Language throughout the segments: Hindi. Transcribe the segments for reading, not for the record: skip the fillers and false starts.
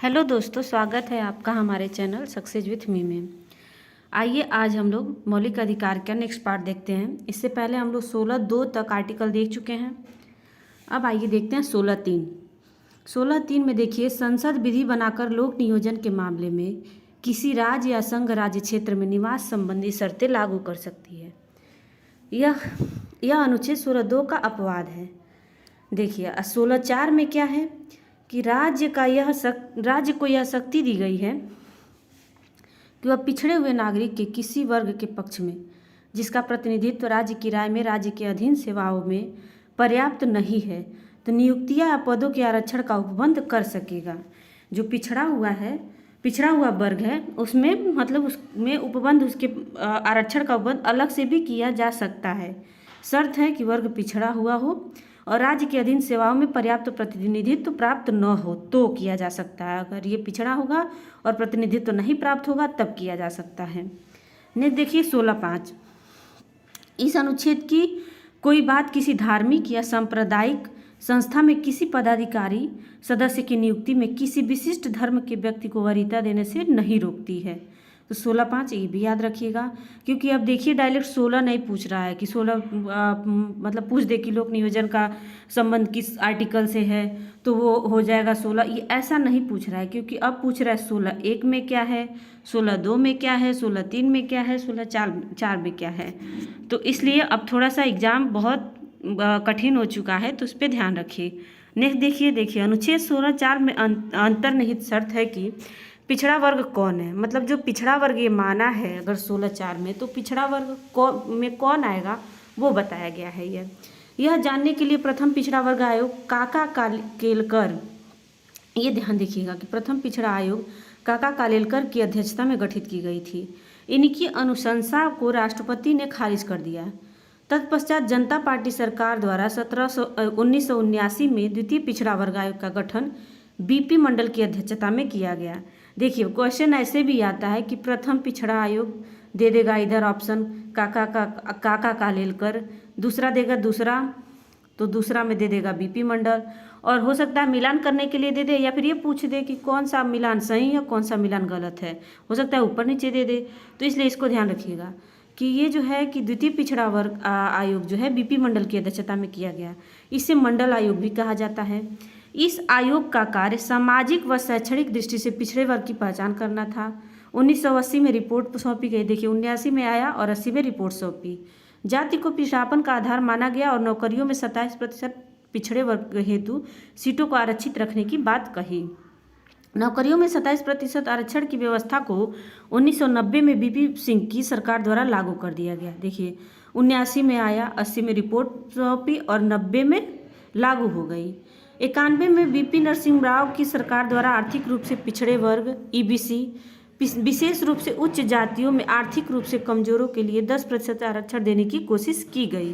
हेलो दोस्तों, स्वागत है आपका हमारे चैनल सक्सेस विथ मी में। आइए आज हम लोग मौलिक अधिकार का नेक्स्ट पार्ट देखते हैं। इससे पहले हम लोग 16(2) तक आर्टिकल देख चुके हैं। अब आइए देखते हैं 16(3). 16(3) में देखिए, संसद विधि बनाकर लोक नियोजन के मामले में किसी राज्य या संघ राज्य क्षेत्र में निवास संबंधी शर्तें लागू कर सकती है। यह अनुच्छेद 16(2) का अपवाद है। देखिए 16(4) में क्या है कि राज्य को यह शक्ति दी गई है कि वह पिछड़े हुए नागरिक के किसी वर्ग के पक्ष में जिसका प्रतिनिधित्व राज्य की राय में राज्य के अधीन सेवाओं में पर्याप्त नहीं है तो नियुक्तियां या पदों के आरक्षण का उपबंध कर सकेगा। जो पिछड़ा हुआ वर्ग है उसमें उपबंध, उसके आरक्षण का उपबंध अलग से भी किया जा सकता है। शर्त है कि वर्ग पिछड़ा हुआ हो और राज्य के अधीन सेवाओं में पर्याप्त प्रतिनिधित्व प्राप्त न हो तो किया जा सकता है। अगर ये पिछड़ा होगा और प्रतिनिधित्व नहीं प्राप्त होगा तब किया जा सकता है। नेक्स्ट देखिए 16(5). इस अनुच्छेद की कोई बात किसी धार्मिक या सांप्रदायिक संस्था में किसी पदाधिकारी सदस्य की नियुक्ति में किसी विशिष्ट धर्म के व्यक्ति को वरीयता देने से नहीं रोकती है। तो 16(5) ये भी याद रखिएगा, क्योंकि अब देखिए डायरेक्ट 16 नहीं पूछ रहा है कि 16 पूछ दे कि लोक नियोजन का संबंध किस आर्टिकल से है तो वो हो जाएगा 16। ये ऐसा नहीं पूछ रहा है, क्योंकि अब पूछ रहा है 16(1) में क्या है, 16(2) में क्या है, 16(3) में क्या है, 16(4) में क्या है। तो इसलिए अब थोड़ा सा एग्जाम बहुत कठिन हो चुका है, तो उस पर ध्यान रखिए। नेक्स्ट देखिए अनुच्छेद 16(4) में अंतर्निहित शर्त है कि पिछड़ा वर्ग कौन है। मतलब जो पिछड़ा वर्ग ये माना है अगर 16(4) में, तो पिछड़ा वर्ग में कौन आएगा वो बताया गया है। यह जानने के लिए प्रथम पिछड़ा वर्ग आयोग काका कालेलकर, ये ध्यान देखिएगा कि प्रथम पिछड़ा आयोग काका कालेलकर की अध्यक्षता में गठित की गई थी। इनकी अनुशंसा को राष्ट्रपति ने खारिज कर दिया। तत्पश्चात जनता पार्टी सरकार द्वारा 1979 में द्वितीय पिछड़ा वर्ग आयोग का गठन बीपी मंडल की अध्यक्षता में किया गया। देखिए क्वेश्चन ऐसे भी आता है कि प्रथम पिछड़ा आयोग दे देगा इधर ऑप्शन काका कालेलकर, दूसरा देगा तो दूसरा में दे देगा बीपी मंडल, और हो सकता है मिलान करने के लिए दे दे या फिर ये पूछ दे कि कौन सा मिलान सही है कौन सा मिलान गलत है। हो सकता है ऊपर नीचे दे दे, तो इसलिए इसको ध्यान रखिएगा कि ये जो है कि द्वितीय पिछड़ा वर्ग आयोग जो है बीपी मंडल की अध्यक्षता में किया गया। इसे मंडल आयोग भी कहा जाता है। इस आयोग का कार्य सामाजिक व शैक्षणिक दृष्टि से पिछड़े वर्ग की पहचान करना था। 1980 में रिपोर्ट सौंपी गई। देखिए 79 में आया और 80 में रिपोर्ट सौंपी। जाति को पिछड़ापन का आधार माना गया और नौकरियों में 27% पिछड़े वर्ग हेतु सीटों को आरक्षित रखने की बात कही। नौकरियों में 27% आरक्षण की व्यवस्था को 1990 में बीपी सिंह की सरकार द्वारा लागू कर दिया गया। देखिए 79 में आया, 80 में रिपोर्ट सौंपी और 90 में लागू हो गई। 91 में बीपी नरसिंह राव की सरकार द्वारा आर्थिक रूप से पिछड़े वर्ग ईबीसी, विशेष रूप से उच्च जातियों में आर्थिक रूप से कमजोरों के लिए 10% आरक्षण देने की कोशिश की गई,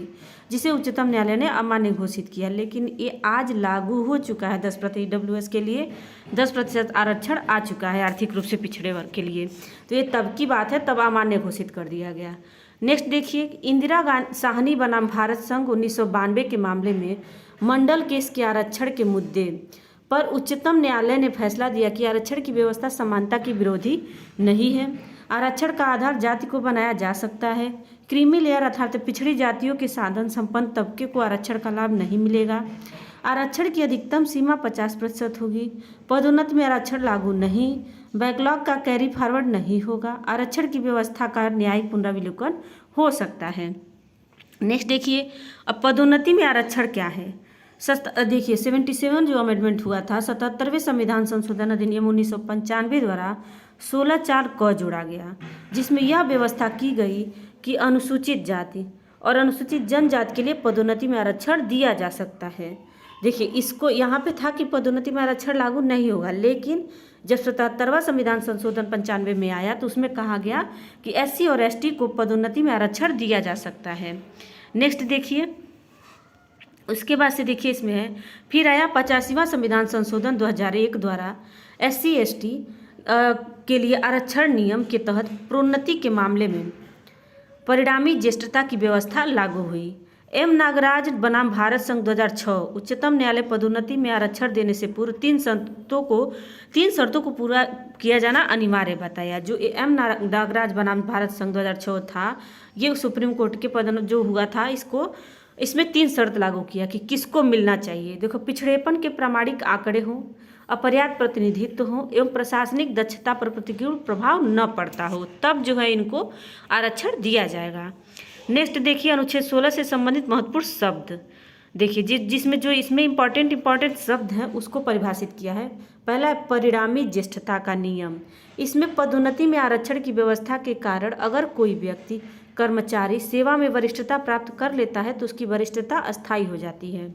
जिसे उच्चतम न्यायालय ने अमान्य घोषित किया। लेकिन ये आज लागू हो चुका है। 10% ईडब्ल्यूएस के लिए 10% आरक्षण आ चुका है आर्थिक रूप से पिछड़े वर्ग के लिए। तो ये तब की बात है, तब अमान्य घोषित कर दिया गया। नेक्स्ट देखिए, इंदिरा साहनी बनाम भारत संघ 1992 के मामले में मंडल केस के आरक्षण के मुद्दे पर उच्चतम न्यायालय ने फैसला दिया कि आरक्षण की व्यवस्था समानता की विरोधी नहीं है। आरक्षण का आधार जाति को बनाया जा सकता है। क्रीमी लेयर अर्थात पिछड़ी जातियों के साधन संपन्न तबके को आरक्षण का लाभ नहीं मिलेगा। आरक्षण की अधिकतम सीमा 50% होगी। पदोन्नति में आरक्षण लागू नहीं। बैकलॉग का कैरी फॉरवर्ड नहीं होगा। आरक्षण की व्यवस्था का न्यायिक पुनरावलोकन हो सकता है। नेक्स्ट देखिए, अब पदोन्नति में आरक्षण क्या है। देखिए 77 जो अमेंडमेंट हुआ था, 77वें संविधान संशोधन अधिनियम 1995 द्वारा 16(4) क जोड़ा गया, जिसमें यह व्यवस्था की गई कि अनुसूचित जाति और अनुसूचित जनजाति के लिए पदोन्नति में आरक्षण दिया जा सकता है। देखिए इसको यहाँ पे था कि पदोन्नति में आरक्षण लागू नहीं होगा, लेकिन जब 77वां संविधान संशोधन 95 में आया तो उसमें कहा गया कि SC और ST को पदोन्नति में आरक्षण दिया जा सकता है। नेक्स्ट देखिए, उसके बाद से देखिए इसमें है, फिर आया 85वां संविधान संशोधन 2001 द्वारा SC ST के लिए आरक्षण नियम के तहत प्रोन्नति के मामले में परिणामी ज्येष्ठता की व्यवस्था लागू हुई। एम नागराज बनाम भारत संघ 2006 उच्चतम न्यायालय पदोन्नति में आरक्षण देने से पूर्व तीन शर्तों को पूरा किया जाना अनिवार्य बताया। जो एम नागराज बनाम भारत संघ 2006 था, ये सुप्रीम कोर्ट के पदोन्नति जो हुआ था, इसमें 3 शर्त लागू किया कि किसको मिलना चाहिए। देखो, पिछड़ेपन के प्रामाणिक आंकड़े हों, अपर्याप्त प्रतिनिधित्व हो एवं प्रशासनिक दक्षता पर प्रतिकूल प्रभाव न पड़ता हो, तब जो है इनको आरक्षण दिया जाएगा। नेक्स्ट देखिए, अनुच्छेद 16 से संबंधित महत्वपूर्ण शब्द देखिए, जिसमें जो इसमें इम्पॉर्टेंट शब्द हैं उसको परिभाषित किया है। पहला है परिणामी ज्येष्ठता का नियम। इसमें पदोन्नति में आरक्षण की व्यवस्था के कारण अगर कोई व्यक्ति कर्मचारी सेवा में वरिष्ठता प्राप्त कर लेता है तो उसकी वरिष्ठता अस्थायी हो जाती है।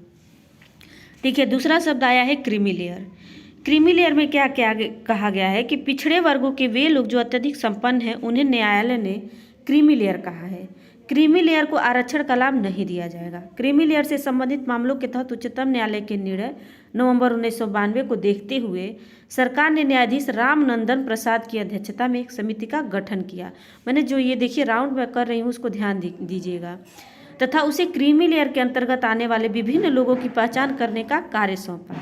ठीक है, दूसरा शब्द आया है क्रीमी लेयर। क्रीमी लेयर में क्या क्या कहा गया है कि पिछड़े वर्गों के वे लोग जो अत्यधिक संपन्न हैं उन्हें न्यायालय ने क्रीमी लेयर कहा है। क्रीमी लेयर को आरक्षण का लाभ नहीं दिया जाएगा। क्रीमी लेयर से संबंधित मामलों के तहत उच्चतम न्यायालय के निर्णय नवंबर 1992 को देखते हुए सरकार ने न्यायाधीश रामनंदन प्रसाद की अध्यक्षता में एक समिति का गठन किया। मैंने जो ये देखिए राउंड में कर रही हूँ उसको ध्यान दीजिएगा, तथा उसे क्रीमी लेयर के अंतर्गत आने वाले विभिन्न लोगों की पहचान करने का कार्य सौंपा।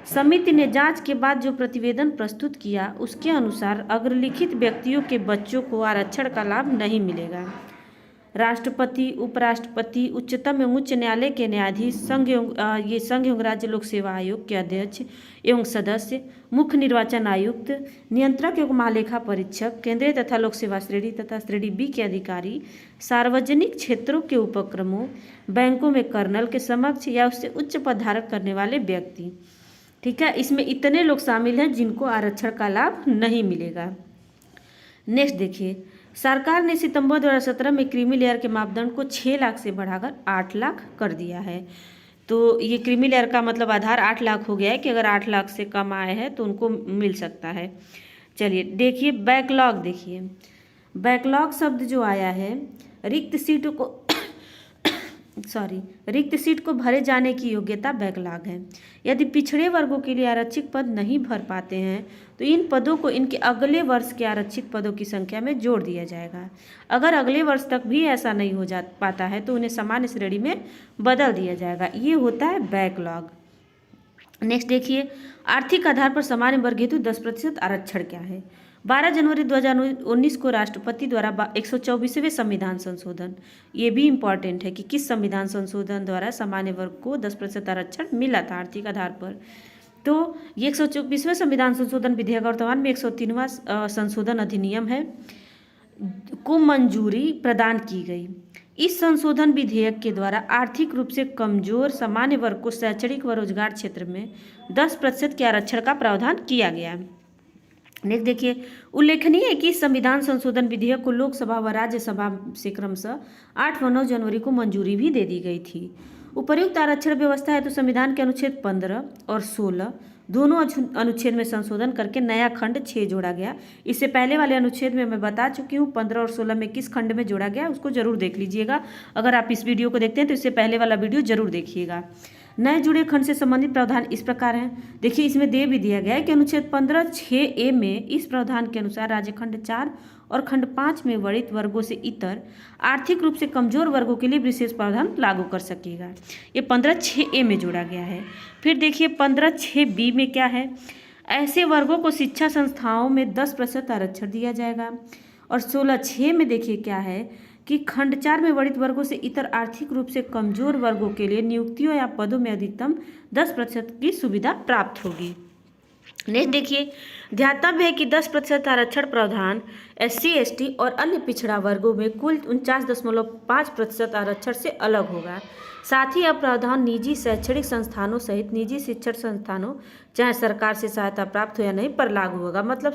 समिति ने जांच के बाद जो प्रतिवेदन प्रस्तुत किया उसके अनुसार अग्रलिखित व्यक्तियों के बच्चों को आरक्षण का लाभ नहीं मिलेगा। राष्ट्रपति, उपराष्ट्रपति, उच्चतम एवं उच्च न्यायालय के न्यायाधीश, संघ एवं राज्य लोक सेवा आयोग के अध्यक्ष एवं सदस्य, मुख्य निर्वाचन आयुक्त, नियंत्रक एवं महालेखा परीक्षक, केंद्रीय तथा लोक सेवा श्रेणी तथा श्रेणी बी के अधिकारी, सार्वजनिक क्षेत्रों के उपक्रमों, बैंकों में कर्नल के समक्ष या उससे उच्च पद धारण करने वाले व्यक्ति। ठीक है, इसमें इतने लोग शामिल हैं जिनको आरक्षण का लाभ नहीं मिलेगा। नेक्स्ट देखिए, सरकार ने सितंबर 2017 में क्रीमी लेयर के मापदंड को 6 लाख से बढ़ाकर 8 लाख कर दिया है। तो ये क्रीमी लेयर का मतलब आधार 8 लाख हो गया है कि अगर 8 लाख से कम आए हैं तो उनको मिल सकता है। चलिए देखिए, बैकलॉग देखिए, बैकलॉग शब्द जो आया है रिक्त सीट को भरे जाने की योग्यता बैकलॉग है। यदि पिछड़े वर्गों के लिए आरक्षित पद नहीं भर पाते हैं तो इन पदों को इनके अगले वर्ष के आरक्षित पदों की संख्या में जोड़ दिया जाएगा। अगर अगले वर्ष तक भी ऐसा नहीं हो जा पाता है तो उन्हें सामान्य श्रेणी में बदल दिया जाएगा। ये होता है बैकलॉग। नेक्स्ट देखिए, आर्थिक आधार पर सामान्य वर्ग हेतु 10% आरक्षण क्या है। 12 जनवरी 2019 को राष्ट्रपति द्वारा 124वें संविधान संशोधन, ये भी इम्पॉर्टेंट है कि किस संविधान संशोधन द्वारा सामान्य वर्ग को 10% आरक्षण मिला था आर्थिक आधार पर। तो ये 124वें संविधान संशोधन विधेयक वर्तमान में 103वां संशोधन अधिनियम है को मंजूरी प्रदान की गई। इस संशोधन विधेयक के द्वारा आर्थिक रूप से कमजोर सामान्य वर्ग को शैक्षणिक व रोजगार क्षेत्र में 10% के आरक्षण का प्रावधान किया गया है। नेक्स्ट देखिए, उल्लेखनीय है कि संविधान संशोधन विधेयक को लोकसभा व राज्यसभा से क्रमशः 8 व 9 जनवरी को मंजूरी भी दे दी गई थी। उपर्युक्त आरक्षण व्यवस्था है तो संविधान के अनुच्छेद 15 और 16 दोनों अनुच्छेद में संशोधन करके नया खंड 6 जोड़ा गया। इससे पहले वाले अनुच्छेद में मैं बता चुकी हूँ 15 और 16 में किस खंड में जोड़ा गया उसको जरूर देख लीजिएगा। अगर आप इस वीडियो को देखते हैं तो इससे पहले वाला वीडियो जरूर देखिएगा। नए जुड़े खंड से संबंधित प्रावधान इस प्रकार हैं। देखिए, इसमें दे भी दिया गया है कि अनुच्छेद 15(6)A में इस प्रावधान के अनुसार राज्य खंड 4 और खंड 5 में वर्णित वर्गों से इतर आर्थिक रूप से कमजोर वर्गों के लिए विशेष प्रावधान लागू कर सकेगा। ये 15(6)A में जोड़ा गया है। फिर देखिए 15(6)B में क्या है, ऐसे वर्गों को शिक्षा संस्थाओं में 10% आरक्षण दिया जाएगा। और 16(6) में देखिए क्या है कि खंड 4 में वर्णित वर्गों से इतर आर्थिक रूप से कमजोर वर्गों के लिए नियुक्तियों या पदों में अधिकतम 10% की सुविधा प्राप्त होगी। नेक्स्ट देखिए, ध्यातव्य है कि 10% आरक्षण प्रावधान SC, ST और अन्य पिछड़ा वर्गों में कुल 49.5% आरक्षण से अलग होगा। साथ ही यह प्रावधान निजी शैक्षणिक संस्थानों सहित निजी शिक्षण संस्थानों चाहे सरकार से सहायता प्राप्त हो या नहीं पर लागू होगा। मतलब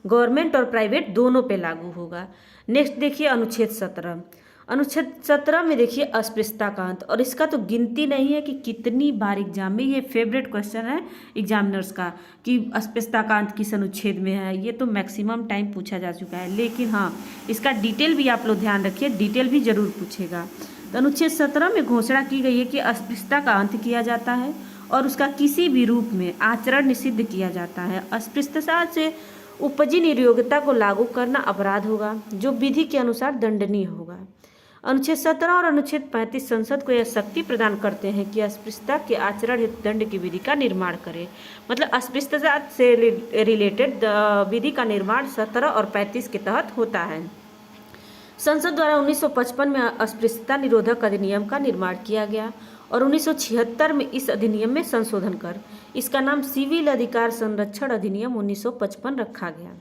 गवर्नमेंट और प्राइवेट दोनों पे लागू होगा। नेक्स्ट देखिए, अनुच्छेद 17। अनुच्छेद 17 में देखिए अस्पृश्यता का अंत, और इसका तो गिनती नहीं है कि कितनी बार एग्जाम में ये फेवरेट क्वेश्चन है एग्जामिनर्स का कि अस्पृश्यता का अंत किस अनुच्छेद में है। ये तो मैक्सिमम टाइम पूछा जा चुका है, लेकिन हाँ इसका डिटेल भी आप लोग ध्यान रखिए, डिटेल भी जरूर पूछेगा। तो अनुच्छेद 17 में घोषणा की गई है कि अस्पृश्यता का अंत किया जाता है और उसका किसी भी रूप में आचरण निषिद्ध किया जाता है। अस्पृश्यता से उपजी निर्योग्यता को लागू करना अपराध होगा जो विधि के अनुसार दंडनीय होगा। अनुच्छेद 17 और अनुच्छेद 35 संसद को यह शक्ति प्रदान करते हैं कि अस्पृश्यता के आचरण हेतु दंड की विधि का निर्माण करे। मतलब अस्पृश्यता से रिलेटेड विधि का निर्माण 17 और 35 के तहत होता है। संसद द्वारा 1955 में अस्पृश्यता निरोधक अधिनियम का निर्माण किया गया और 1976 में इस अधिनियम में संशोधन कर इसका नाम सिविल अधिकार संरक्षण अधिनियम 1955 रखा गया।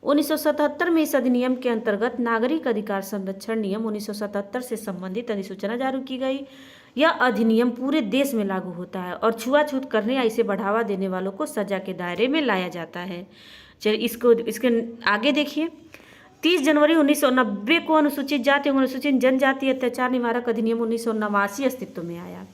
1977 में इस अधिनियम के अंतर्गत नागरिक अधिकार संरक्षण नियम 1977 से संबंधित अधिसूचना जारी की गई। यह अधिनियम पूरे देश में लागू होता है और छुआछूत करने या इसे बढ़ावा देने वालों को सजा के दायरे में लाया जाता है। चलिए इसके आगे देखिए। 30 जनवरी 1990 को अनुसूचित जाति और अनुसूचित जनजाति अत्याचार निवारक अधिनियम 1989 अस्तित्व में आया।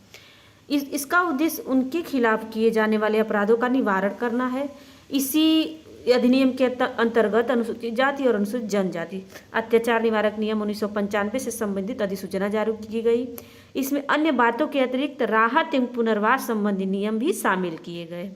इसका उद्देश्य उनके खिलाफ किए जाने वाले अपराधों का निवारण करना है। इसी अधिनियम के अंतर्गत अनुसूचित जाति और अनुसूचित जनजाति अत्याचार निवारक नियम 1995 से संबंधित अधिसूचना जारी की गई। इसमें अन्य बातों के अतिरिक्त राहत एवं पुनर्वास संबंधी नियम भी शामिल किए गए।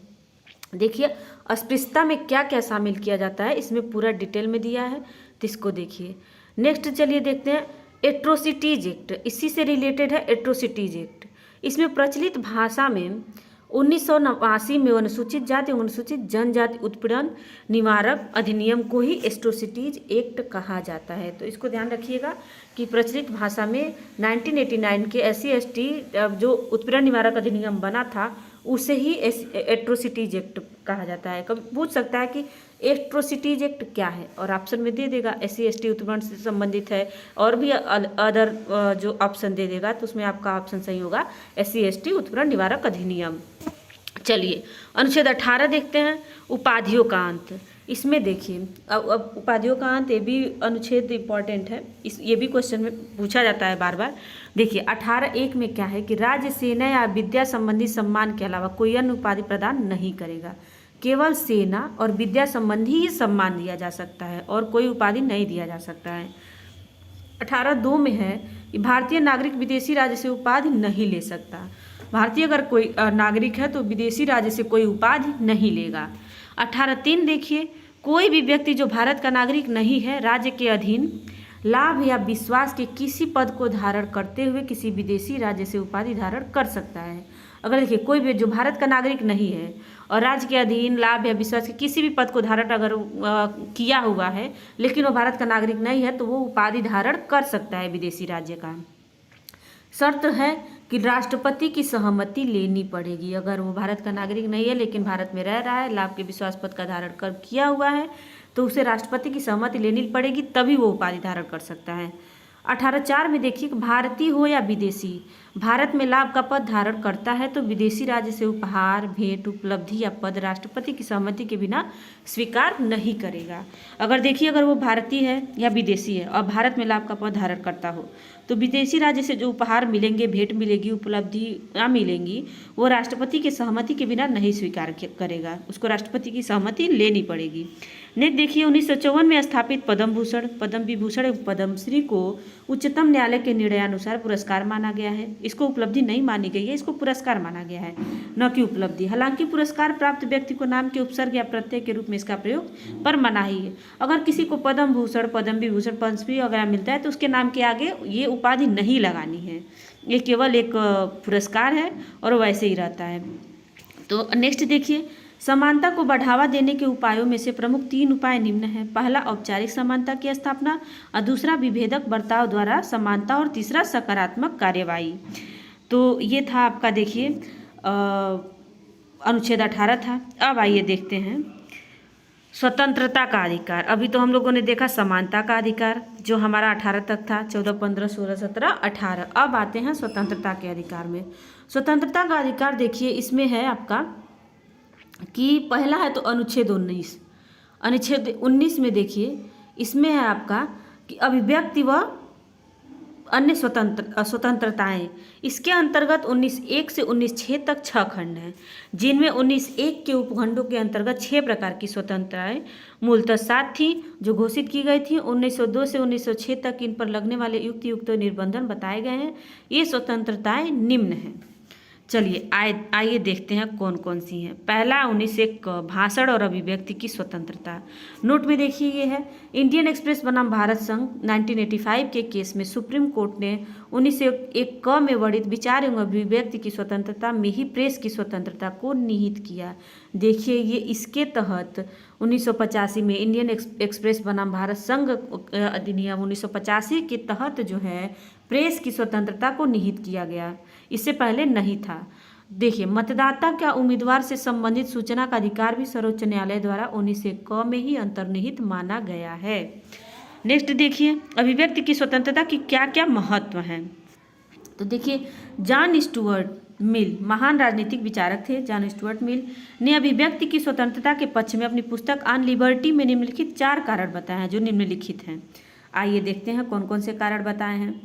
देखिए अस्पृश्यता में क्या क्या शामिल किया जाता है, इसमें पूरा डिटेल में दिया है, तो इसको देखिए। नेक्स्ट चलिए देखते हैं एट्रोसिटीज एक्ट। इसी से रिलेटेड है एट्रोसिटीज एक्ट। इसमें प्रचलित भाषा में 1989 में अनुसूचित जाति और अनुसूचित जनजाति उत्पीड़न निवारक अधिनियम को ही एट्रोसिटीज एक्ट कहा जाता है। तो इसको ध्यान रखिएगा कि प्रचलित भाषा में 1989 के SC/ST जो उत्पीड़न निवारक अधिनियम बना था उसे ही एट्रोसिटीज एक्ट कहा जाता है। कभी पूछ सकता है कि एट्रोसिटीज एक्ट क्या है, और ऑप्शन में दे देगा SC/ST उत्पीड़न से संबंधित है, और भी अदर जो ऑप्शन दे देगा, तो उसमें आपका ऑप्शन सही होगा SC/ST उत्पीड़न निवारक अधिनियम। चलिए अनुच्छेद 18 देखते हैं, उपाधियों का अंत। इसमें देखिए अब उपाधियों का अंत, ये भी अनुच्छेद इम्पॉर्टेंट है, ये भी क्वेश्चन में पूछा जाता है बार बार। देखिए 18(1) में क्या है कि राज्य, सेना या विद्या संबंधी सम्मान के अलावा कोई अन्य उपाधि प्रदान नहीं करेगा। केवल सेना और विद्या संबंधी ही सम्मान दिया जा सकता है और कोई उपाधि नहीं दिया जा सकता है। 18(2) में है कि भारतीय नागरिक विदेशी राज्य से उपाधि नहीं ले सकता। भारतीय अगर कोई नागरिक है तो विदेशी राज्य से कोई उपाधि नहीं लेगा। 18(3) देखिए, कोई भी व्यक्ति जो भारत का नागरिक नहीं है राज्य के अधीन लाभ या विश्वास के किसी पद को धारण करते हुए किसी विदेशी राज्य से उपाधि धारण कर सकता है। अगर देखिए कोई भी जो भारत का नागरिक नहीं है और राज्य के अधीन लाभ या विश्वास के किसी भी पद को धारण अगर किया हुआ है लेकिन वो भारत का नागरिक नहीं है तो वो उपाधि धारण कर सकता है विदेशी राज्य का। शर्त है कि राष्ट्रपति की सहमति लेनी पड़ेगी। अगर वो भारत का नागरिक नहीं है लेकिन भारत में रह रहा है, लाभ के विश्वास पद का धारण कर किया हुआ है, तो उसे राष्ट्रपति की सहमति लेनी पड़ेगी, तभी वो उपाधि धारण कर सकता है। 18(4) में देखिए, भारतीय हो या विदेशी भारत में लाभ का पद धारण करता है तो विदेशी राज्य से उपहार, भेंट, उपलब्धि या पद राष्ट्रपति की सहमति के बिना स्वीकार नहीं करेगा। अगर देखिए अगर वो भारतीय है या विदेशी है और भारत में लाभ का पद धारण करता हो तो विदेशी राज्य से जो उपहार मिलेंगे, भेंट मिलेगी, उपलब्धियाँ मिलेंगी, वो राष्ट्रपति की सहमति के बिना नहीं स्वीकार करेगा, उसको राष्ट्रपति की सहमति लेनी पड़ेगी। नेक्स्ट देखिए, 1954 में स्थापित पद्म भूषण, पद्म विभूषण एवं पद्मश्री को उच्चतम न्यायालय के निर्णयानुसार पुरस्कार माना गया है। इसको उपलब्धि नहीं मानी गई है, इसको पुरस्कार माना गया है, न कि उपलब्धि। हालांकि पुरस्कार प्राप्त व्यक्ति को नाम के उपसर्ग या प्रत्यय के रूप में इसका प्रयोग पर मनाही है। अगर किसी को पद्म भूषण, पद्म विभूषण, पद्मश्री वगैरह मिलता है तो उसके नाम के आगे ये उपाधि नहीं लगानी है, ये केवल एक पुरस्कार है और वैसे ही रहता है। तो नेक्स्ट देखिए, समानता को बढ़ावा देने के उपायों में से प्रमुख 3 उपाय निम्न हैं। पहला, औपचारिक समानता की स्थापना, और दूसरा विभेदक बर्ताव द्वारा समानता, और तीसरा सकारात्मक कार्यवाही। तो ये था आपका देखिए अनुच्छेद 18 था। अब आइए देखते हैं स्वतंत्रता का अधिकार। अभी तो हम लोगों ने देखा समानता का अधिकार जो हमारा 18 तक था, 14, 15, 16, 17, 18। अब आते हैं स्वतंत्रता के अधिकार में। स्वतंत्रता का अधिकार देखिए इसमें है आपका कि पहला है तो अनुच्छेद 19। अनुच्छेद 19 में देखिए इसमें है आपका कि अभिव्यक्ति व अन्य स्वतंत्रताएं। इसके अंतर्गत 19(1) से 19(6) तक 6 खंड हैं, जिनमें 19(1) के उपखंडों के अंतर्गत 6 प्रकार की स्वतंत्रताएं मूलतः 7 थी जो घोषित की गई थी। 1902 से 1906 तक इन पर लगने वाले युक्त निर्बंधन बताए गए हैं। ये स्वतंत्रताएं निम्न हैं। चलिए आइए देखते हैं कौन कौन सी हैं। पहला 1901 भाषण और अभिव्यक्ति की स्वतंत्रता। नोट में देखिए ये है, इंडियन एक्सप्रेस बनाम भारत संघ 1985 के केस में सुप्रीम कोर्ट ने 1901 क में वर्णित विचार एवं अभिव्यक्ति की स्वतंत्रता में ही प्रेस की स्वतंत्रता को निहित किया। देखिए ये इसके तहत 1985 में इंडियन एक्सप्रेस बनाम भारत संघ अधिनियम 1985 के तहत जो है प्रेस की स्वतंत्रता को निहित किया गया, इससे पहले नहीं था। देखिए मतदाता का उम्मीदवार से संबंधित सूचना का अधिकार भी सर्वोच्च न्यायालय द्वारा 1901 क में ही अंतर्निहित माना गया है। नेक्स्ट देखिए अभिव्यक्ति की स्वतंत्रता की क्या क्या महत्व है। तो देखिए जॉन स्टुअर्ट मिल महान राजनीतिक विचारक थे। जॉन स्टुअर्ट मिल ने अभिव्यक्ति की स्वतंत्रता के पक्ष में अपनी पुस्तक ऑन लिबर्टी में निम्नलिखित 4 कारण बताए हैं जो निम्नलिखित हैं। आइए देखते हैं कौन कौन से कारण बताए हैं।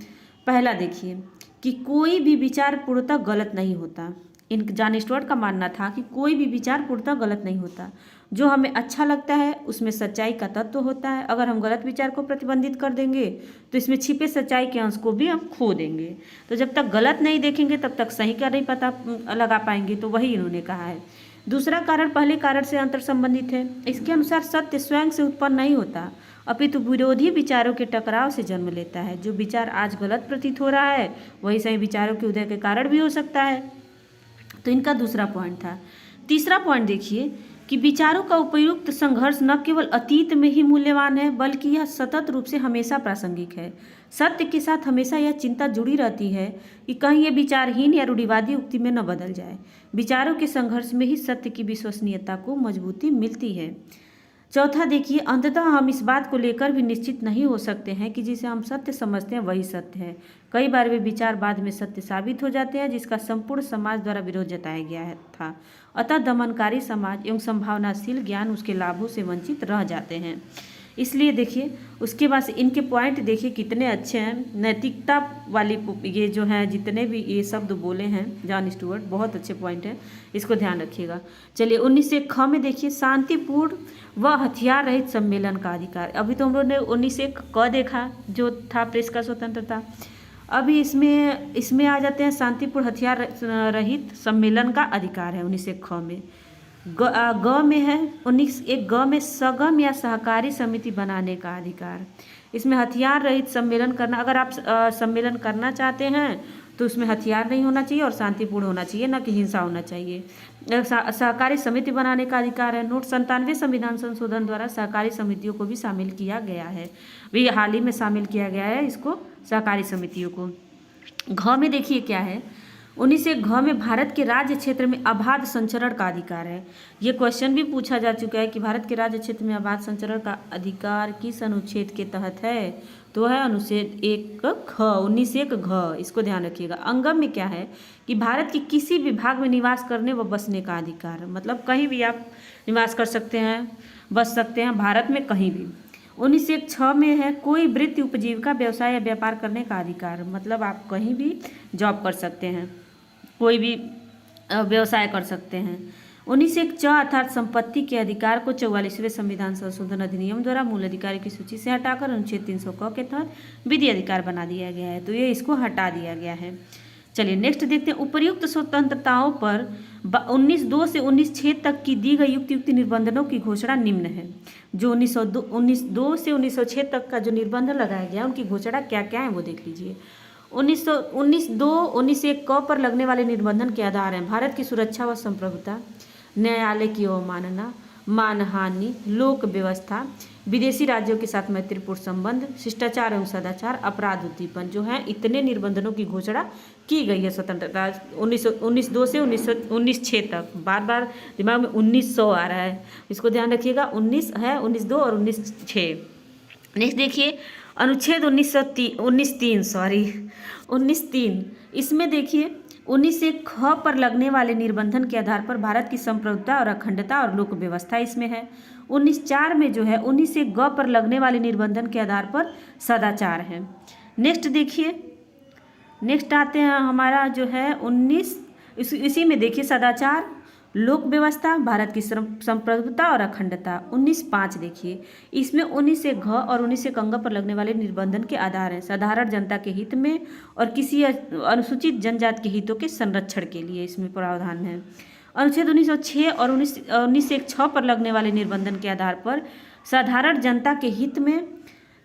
पहला देखिए कि कोई भी विचार पूर्णतः गलत नहीं होता। इन जॉन स्टुअर्ट का मानना था कि कोई भी विचार पूर्णतः गलत नहीं होता, जो हमें अच्छा लगता है उसमें सच्चाई का तत्व होता है। अगर हम गलत विचार को प्रतिबंधित कर देंगे तो इसमें छिपे सच्चाई के अंश को भी हम खो देंगे। तो जब तक गलत नहीं देखेंगे तब तक सही का नहीं पता लगा पाएंगे, तो वही इन्होंने कहा है। दूसरा कारण पहले कारण से अंतर संबंधित है। इसके अनुसार सत्य स्वयं से उत्पन्न नहीं होता, अपितु विरोधी विचारों के टकराव से जन्म लेता है। जो विचार आज गलत प्रतीत हो रहा है वही सही विचारों के उदय के कारण भी हो सकता है। तो इनका दूसरा पॉइंट था। तीसरा पॉइंट देखिए कि विचारों का उपयुक्त संघर्ष न केवल अतीत में ही मूल्यवान है बल्कि यह सतत रूप से हमेशा प्रासंगिक है। सत्य के साथ हमेशा यह चिंता जुड़ी रहती है कि कहीं ये विचारहीन या रूढ़िवादी उक्ति में न बदल जाए। विचारों के संघर्ष में ही सत्य की विश्वसनीयता को मजबूती मिलती है। चौथा देखिए अंततः हम इस बात को लेकर भी निश्चित नहीं हो सकते हैं कि जिसे हम सत्य समझते हैं वही सत्य है। कई बार वे विचार बाद में सत्य साबित हो जाते हैं जिसका संपूर्ण समाज द्वारा विरोध जताया गया था। अतः दमनकारी समाज एवं संभावनाशील ज्ञान उसके लाभों से वंचित रह जाते हैं। इसलिए देखिए उसके बाद इनके पॉइंट देखिए कितने अच्छे हैं। नैतिकता वाली ये जो है जितने भी ये शब्द बोले हैं जॉन स्टुअर्ट, बहुत अच्छे पॉइंट हैं, इसको ध्यान रखिएगा। चलिए 1901 ख में देखिए शांतिपूर्ण व हथियार रहित सम्मेलन का अधिकार। अभी तो हम लोगों ने 1901 क देखा जो था प्रेस का स्वतंत्रता। अभी इसमें आ जाते हैं शांतिपूर्ण हथियार रहित सम्मेलन का अधिकार है 1901 ख में। ग में है 1901 ग में सगम या सहकारी समिति बनाने का अधिकार। इसमें हथियार रहित सम्मेलन करना, अगर आप सम्मेलन करना चाहते हैं तो उसमें हथियार नहीं होना चाहिए और शांतिपूर्ण होना चाहिए, न कि हिंसा होना चाहिए। सहकारी समिति बनाने का अधिकार है। नोट 97 संविधान संशोधन द्वारा सहकारी समितियों को भी शामिल किया गया है, भी हाल ही में शामिल किया गया है इसको, सहकारी समितियों को। घ में देखिए क्या है 1901 घ में भारत के राज्य क्षेत्र में अबाध संचरण का अधिकार है। ये क्वेश्चन भी पूछा जा चुका है कि भारत के राज्य क्षेत्र में अबाध संचरण का अधिकार किस अनुच्छेद के तहत है, तो है अनुच्छेद 1 ख 1901 घ। इसको ध्यान रखिएगा। अंगम में क्या है कि भारत के किसी भी भाग में निवास करने व बसने का अधिकार, मतलब कहीं भी आप निवास कर सकते हैं, बस सकते हैं भारत में कहीं भी। 1901 छ में है कोई वृत्ति उपजीविका व्यवसाय या व्यापार करने का अधिकार, मतलब आप कहीं भी जॉब कर सकते हैं, कोई भी व्यवसाय कर सकते हैं। 1901 च अर्थात संपत्ति के अधिकार को 44वें संविधान संशोधन अधिनियम द्वारा मूल अधिकार की सूची से हटाकर अनुच्छेद 300 क के तहत विधि अधिकार बना दिया गया है, तो ये इसको हटा दिया गया है। चलिए नेक्स्ट देखते हैं। उपर्युक्त स्वतंत्रताओं पर 1902 से 1906 तक की दी गई युक्त निबंधनों की घोषणा निम्न है। जो 1902 से 1906 तक का जो निबंध लगाया गया उनकी घोषणा क्या क्या है वो देख लीजिए। 1901 क पर लगने वाले निबंधन के आधार हैं भारत की सुरक्षा व संप्रभुता, न्यायालय की अवमानना, मानहानि, लोक व्यवस्था, विदेशी राज्यों के साथ मैत्रीपूर्ण संबंध, शिष्टाचार एवं सदाचार, अपराध उद्दीपन, जो है इतने निबंधनों की घोषणा की गई है स्वतंत्रता 1902 से 1906 तक। बार बार दिमाग में 1900 आ रहा है, इसको ध्यान रखिएगा। 19 है 1902 और 1906। नेक्स्ट देखिए अनुच्छेद 1903 इसमें देखिए 1901 ख पर लगने वाले निबंधन के आधार पर भारत की संप्रभुता और अखंडता और लोक व्यवस्था इसमें है। 1904 में जो है 1901 ग पर लगने वाले निबंधन के आधार पर सदाचार है। नेक्स्ट देखिए, नेक्स्ट आते हैं हमारा जो है इसी में देखिए सदाचार लोक व्यवस्था, भारत की संप्रभुता और अखंडता। 19.5 देखिए, इसमें 19 से घ और 19 से कंग पर लगने वाले निबंधन के आधार हैं। साधारण जनता के हित में और किसी अनुसूचित जनजाति के हितों के संरक्षण के लिए इसमें प्रावधान है। अनुच्छेद 1906 और 19 से 6 पर लगने वाले निबंधन के आधार पर साधारण जनता के हित में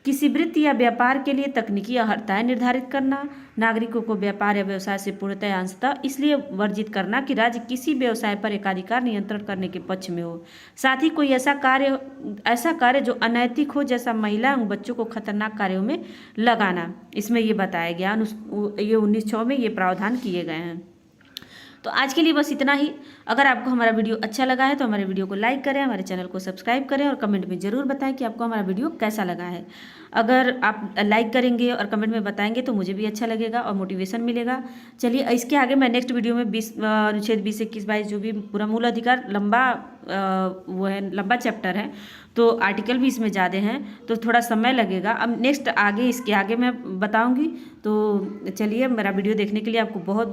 किसी वृत्ति या व्यापार के लिए तकनीकी अर्हताएं निर्धारित करना, नागरिकों को व्यापार या व्यवसाय से पूर्णतः अंशतः इसलिए वर्जित करना कि राज्य किसी व्यवसाय पर एकाधिकार नियंत्रण करने के पक्ष में हो। साथ ही कोई ऐसा कार्य जो अनैतिक हो, जैसा महिला एवं बच्चों को खतरनाक कार्यों में लगाना, इसमें ये बताया गया। ये 1906 में ये प्रावधान किए गए हैं। तो आज के लिए बस इतना ही। अगर आपको हमारा वीडियो अच्छा लगा है तो हमारे वीडियो को लाइक करें, हमारे चैनल को सब्सक्राइब करें और कमेंट में ज़रूर बताएं कि आपको हमारा वीडियो कैसा लगा है। अगर आप लाइक करेंगे और कमेंट में बताएंगे तो मुझे भी अच्छा लगेगा और मोटिवेशन मिलेगा। चलिए, इसके आगे मैं नेक्स्ट वीडियो में अनुच्छेद 20, 21, 22 जो भी पूरा मूल अधिकार लंबा वो है, लंबा चैप्टर है, तो आर्टिकल भी इसमें ज़्यादा हैं तो थोड़ा समय लगेगा। अब नेक्स्ट आगे इसके आगे मैं बताऊँगी। तो चलिए, मेरा वीडियो देखने के लिए आपको बहुत